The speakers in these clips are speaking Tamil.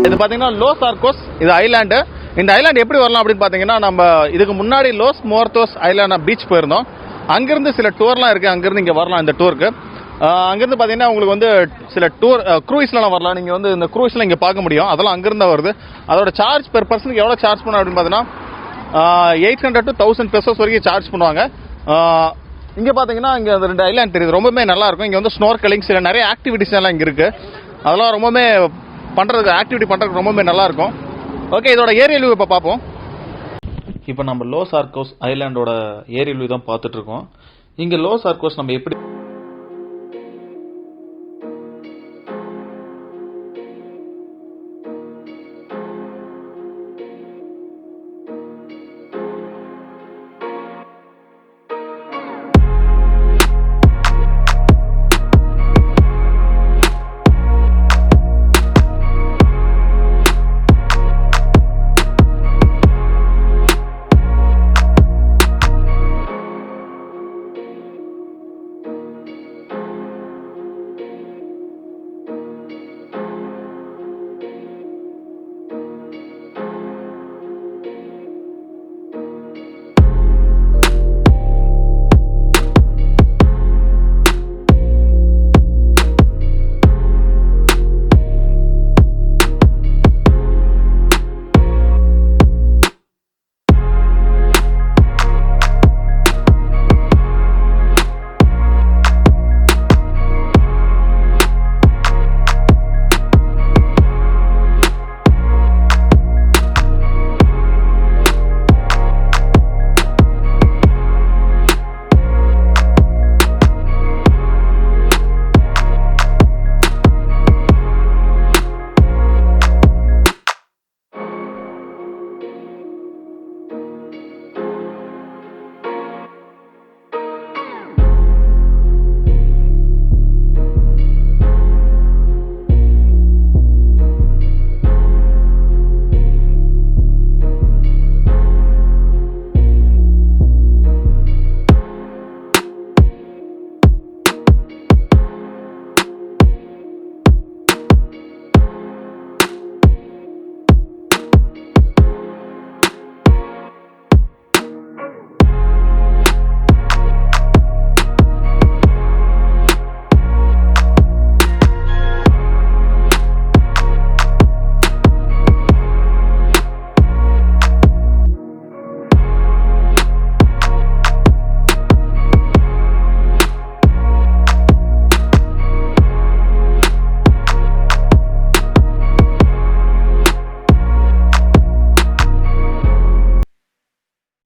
இது பார்த்தீங்கன்னா லோஸ் ஆர்கோஸ், இது ஐலாண்டு. இந்த ஐலாண்டு எப்படி வரலாம் அப்படின்னு பார்த்தீங்கன்னா, நம்ம இதுக்கு முன்னாடி லோஸ் மோர்த்தோஸ் ஐலாண்ட் பீச் போயிருந்தோம். அங்கேருந்து சில டூர்லாம் இருக்குது, அங்கேருந்து இங்கே வரலாம் இந்த டூருக்கு. அங்கேருந்து பார்த்தீங்கன்னா உங்களுக்கு வந்து சில டூர் க்ரூயிஸ்லாம் வரலாம். நீங்கள் வந்து இந்த க்ரூயிஸ்லாம் இங்கே பார்க்க முடியும், அதெல்லாம் அங்கேருந்து வருது. அதோட சார்ஜ் பெர் பர்சனுக்கு எவ்வளோ சார்ஜ் பண்ணோம் அப்படின்னு பார்த்தீங்கன்னா 800 to 1000 pesos வரைக்கும் சார்ஜ் பண்ணுவாங்க. இங்கே பார்த்தீங்கன்னா இங்கே அந்த 2 ஐலாண்ட் தெரியுது, ரொம்பவே நல்லாயிருக்கும். இங்கே வந்து ஸ்னோர்கலிங் சில நிறைய ஆக்டிவிட்டிஸ் எல்லாம் இங்கே இருக்குது. அதெல்லாம் ரொம்பவே ஆக்டிவிட்டி பண்ணுறதுக்கு ரொம்பவே நல்லாயிருக்கும். ஓகே, இதோட ஏரியல் வியூ இப்போ பார்ப்போம். இப்போ நம்ம லோஸ் ஆர்கோஸ் ஐலாண்டோட ஏரியல் வியூ தான் பார்த்துட்ருக்கோம். இங்கே லோஸ் ஆர்கோஸ் நம்ம எப்படி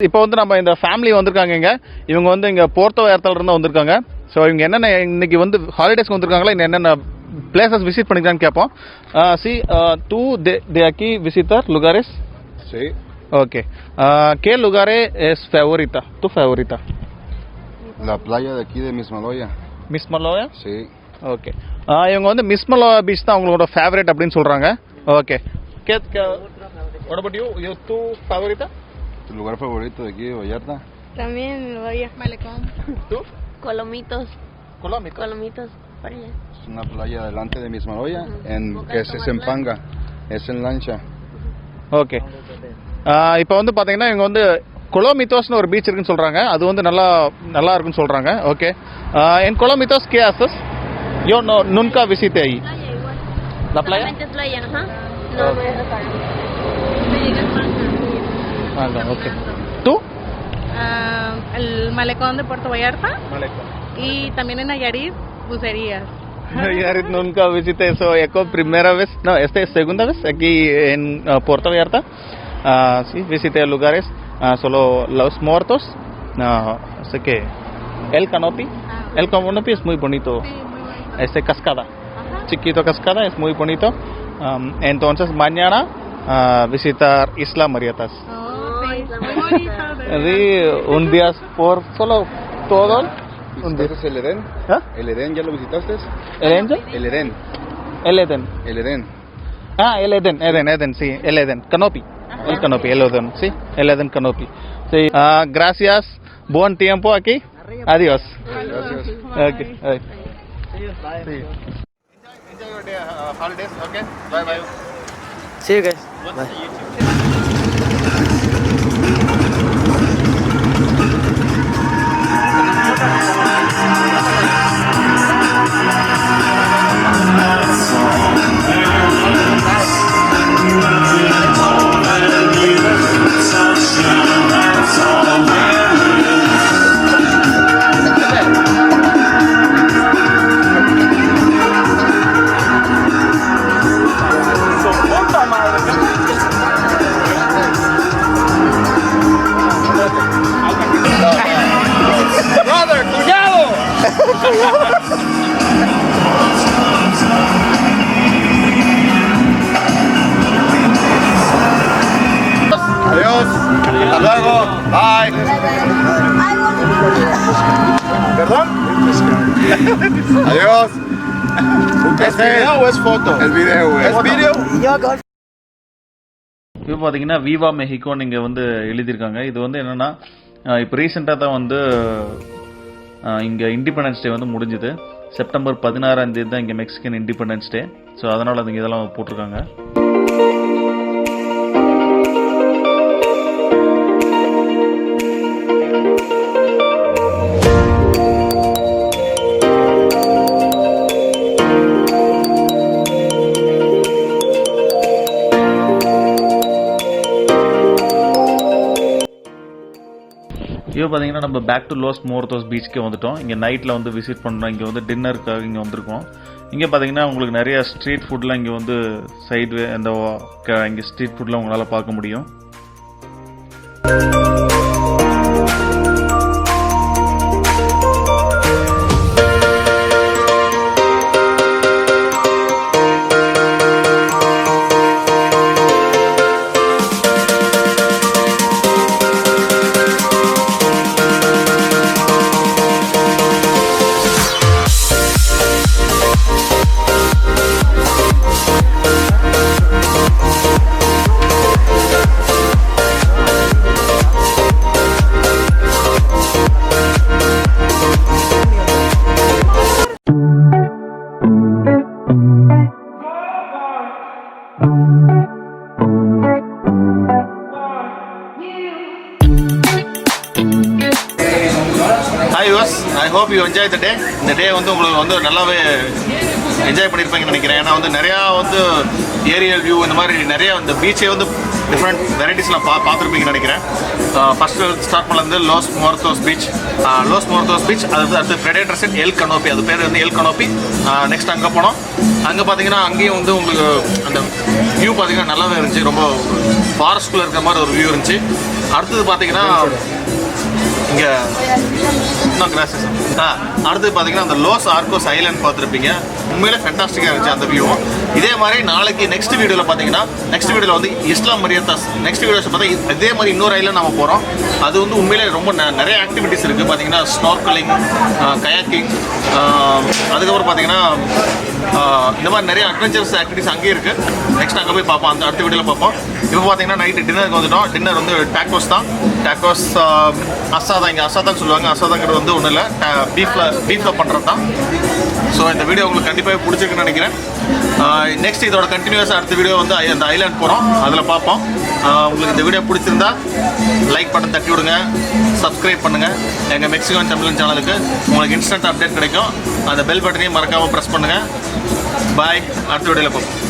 இப்போ வந்து நம்ம இந்த ஃபேமிலி வந்திருக்காங்க. இவங்க வந்து இங்கே போர்ட்டோ வேர்த்தால இருந்து வந்திருக்காங்க. ஸோ இவங்க என்னென்ன இன்னைக்கு வந்து ஹாலிடேஸ்க்கு வந்திருக்காங்களா, இன்னும் என்னென்ன பிளேசஸ் விசிட் பண்ணிக்கிறான்னு கேட்போம். tú de aquí visitar lugares? Sí. Okay. ¿Qué lugar es favorita? ¿Tu favorita? La playa de aquí de Mismaloya. Mismaloya? Sí. Okay. இவங்க வந்து மிஸ்மலோயா பீச் தான் அவங்களோட ஃபேவரட் அப்படின்னு சொல்கிறாங்க. Okay. What about you? ¿Tu favorita? ¿Tu lugar favorito de aquí de Vallarta? También el Bahía Malecón. ¿Tú? Colomitos. Colomitos. Para allá. Es una playa delante de Mismaloya, que es en Panga, es en lancha. Okay. இப்போ வந்து பார்த்தீங்கன்னா இவங்க வந்து கொலோமித்தோஸ்னு ஒரு பீச் இருக்குன்னு சொல்கிறாங்க. அது வந்து நல்லா இருக்குன்னு சொல்கிறாங்க. Okay. En Colomitos, ¿qué haces? Yo nunca visité ahí. ¿La playa? Solamente playa, ajá. No, no es Okay. ¿Tú? El malecón de Puerto Vallarta. Malecón. Y también en Nayarit, bucerías. Nayarit nunca visité eso. Eco primera vez, no, esta es segunda vez aquí en Puerto Vallarta. Sí, visité lugares, solo Los Muertos. Sé que el canopy es muy bonito. Sí, muy bonito. Cascada. Ajá. Chiquito cascada, es muy bonito. Entonces mañana visitar Isla Marietas. Sí, muy bonito. Sí, un día por solo todo. ¿Visitaste el Edén? ¿Ah? ¿El Edén ya lo visitaste? ¿El Edén? El Edén. El Edén. El Edén. El Edén, sí, el Edén. Canopy. El canopy, el Edén, sí, el Edén canopy. Sí, gracias, buen tiempo aquí. Adiós. Gracias. Okay. Sí. Enjoy your day, holidays. Okay. Bye. See you guys. What's Bye. the YouTube? Brother, cuidado! Adiós. Hasta luego. Bye. ¿Perdón? Adiós. ¿Es video o es foto? Es video, güey. ¿Es video? இப்போ பார்த்தீங்கன்னா விவா மெஹிகோன்னு இங்கே வந்து எழுதியிருக்காங்க. இது வந்து என்னென்னா இப்போ ரீசெண்டாக தான் வந்து இங்கே இண்டிபெண்டன்ஸ் டே வந்து முடிஞ்சுது. செப்டம்பர் 16ஆம் தேதி தான் இங்கே மெக்சிகன் இண்டிபெண்டன்ஸ் டே. ஸோ அதனால் அதுங்க இதெல்லாம் போட்டிருக்காங்க. இப்போ பார்த்தீங்கன்னா நம்ம பேக் டு லாஸ் மோர்த்தோஸ் பீச்சுக்கே வந்துட்டோம். இங்கே நைட்டில் வந்து விசிட் பண்ணுறோம். இங்கே வந்து டின்னருக்காக இங்கே வந்திருக்கோம். இங்கே பார்த்தீங்கன்னா உங்களுக்கு நிறைய ஸ்ட்ரீட் ஃபுட்லாம் இங்கே வந்து சைடு அந்த இங்கே ஸ்ட்ரீட் ஃபுட்லாம் உங்களால் பார்க்க முடியும். Hi guys, I hope you enjoy the day. இந்த டே வந்து உங்களுக்கு வந்து நல்லாவே என்ஜாய் பண்ணியிருப்பீங்கன்னு நினைக்கிறேன். ஏன்னா வந்து நிறையா வந்து ஏரியல் வியூ இந்த மாதிரி நிறையா இந்த பீச்சை வந்து டிஃப்ரெண்ட் வெரைட்டிஸ்லாம் பார்த்துருப்பீங்கன்னு நினைக்கிறேன். ஃபஸ்ட்டு ஸ்டார்ட் பண்ணது லாஸ் மோர்த்தோஸ் பீச். அது வந்து அடுத்து ப்ரெடேட்டர் செட் எல் கனோப்பி, அது பேர் வந்து எல் கனோப்பி. நெக்ஸ்ட் அங்கே போனோம். அங்கே பார்த்தீங்கன்னா அங்கேயும் வந்து உங்களுக்கு அந்த வியூ பார்த்தீங்கன்னா நல்லாவே இருந்துச்சு. ரொம்ப ஃபாரஸ்ட்குள்ளே இருக்கிற மாதிரி ஒரு வியூ இருந்துச்சு. அடுத்தது பார்த்தீங்கன்னா இங்கே இன்னும் கிராஸஸ். அடுத்து பார்த்தீங்கன்னா அந்த லோஸ் ஆர்கோஸ் ஐலாண்ட் பார்த்துருப்பீங்க. உண்மையிலே ஃபென்டாஸ்டிக்காக இருந்துச்சு அந்த வியூ. இதே மாதிரி நாளைக்கு நெக்ஸ்ட் வீடியோவில் பார்த்தீங்கன்னா நெக்ஸ்ட் வீடியோவில் வந்து இஸ்லாம் மரியத்தாஸ் நெக்ஸ்ட் வீடியோஸ் பார்த்தா இதே மாதிரி இன்னொரு ஐலாண்ட் நம்ம போகிறோம். அது வந்து உண்மையிலே ரொம்ப நிறைய ஆக்டிவிட்டிஸ் இருக்குது. பார்த்தீங்கன்னா ஸ்னார்க்கலிங், கயாக்கிங், அதுக்கப்புறம் பார்த்தீங்கன்னா இந்த மாதிரி நிறைய அட்வென்ச்சர்ஸ் ஆக்டிவிட்டிஸ் அங்கேயே இருக்குது. நெக்ஸ்ட் அங்கே போய் பார்ப்போம், அந்த அடுத்த வீடியோவில் பார்ப்போம். இப்போ பார்த்தீங்கன்னா நைட்டு டின்னருக்கு வந்துட்டோம். டின்னர் வந்து டாக்கோஸ் தான். டாக்கோஸ் அசாதா, இங்கே அசாதான்னு சொல்லுவாங்க. அசாதாங்கிறது வந்து ஒன்றும் இல்லை, பீஃபில் பண்ணுறது தான். ஸோ இந்த வீடியோ உங்களுக்கு கண்டிப்பாக பிடிச்சிருக்குன்னு நினைக்கிறேன். நெக்ஸ்ட் இதோட கண்டினியூஸாக அடுத்த வீடியோ வந்து அந்த ஐலாண்ட் போகிறோம், அதில் பார்ப்போம். உங்களுக்கு இந்த வீடியோ பிடிச்சிருந்தா லைக் பட்டன் தட்டி விடுங்க, சப்ஸ்கிரைப் பண்ணுங்கள். எங்கள் மெக்சிகோவின் தமிழன் சேனலுக்கு உங்களுக்கு இன்ஸ்டன்ட் அப்டேட் கிடைக்கும். அந்த பெல் பட்டனையும் மறக்காமல் ப்ரெஸ் பண்ணுங்கள். பாய், அடுத்த வீடியோவில் பார்ப்போம்.